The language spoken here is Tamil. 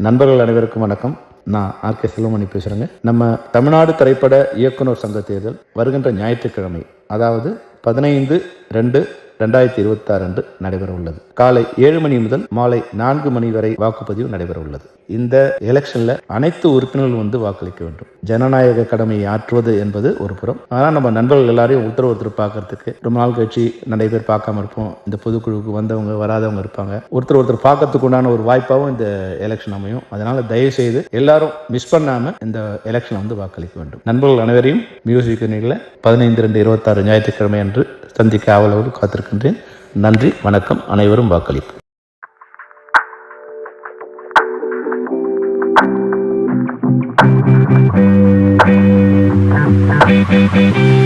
நண்பர்கள் அனைவருக்கும் வணக்கம். நான் ஆர்கே செல்வமணி பேசுகிறேங்க. நம்ம தமிழ்நாடு திரைப்பட இயக்குனர் சங்க தேர்தல் வருகின்ற ஞாயிற்றுக்கிழமை, அதாவது 15/2/2026 அன்று நடைபெற உள்ளது. காலை 7 மணி முதல் மாலை 4 மணி வரை வாக்குப்பதிவு நடைபெற உள்ளது. இந்த எலெக்ஷன்ல அனைத்து உறுப்பினர்கள் வாக்களிக்க வேண்டும். ஜனநாயக கடமையை ஆற்றுவது என்பது ஒரு புறம். ஆனால் நம்ம நண்பர்கள் எல்லாரையும் ஒருத்தர் பார்க்கறதுக்கு ரொம்ப நாள் கழிச்சு நிறைய பேர் பார்க்காம இருப்போம். இந்த பொதுக்குழுவுக்கு வந்தவங்க வராதவங்க இருப்பாங்க. ஒருத்தர் பார்க்கறதுக்கு உண்டான ஒரு வாய்ப்பாகவும் இந்த எலெக்ஷன் அமையும். அதனால தயவு செய்து எல்லாரும் மிஸ் பண்ணாம இந்த எலெக்ஷன் வாக்களிக்க வேண்டும். நண்பர்கள் அனைவரையும் மியூசிக் 15/2/26 ஞாயிற்றுக்கிழமை அன்று சந்திக்க ஆவலோடு காத்திருக்கின்றேன். நன்றி, வணக்கம். அனைவரும் வாக்களிப்பு. Thank you.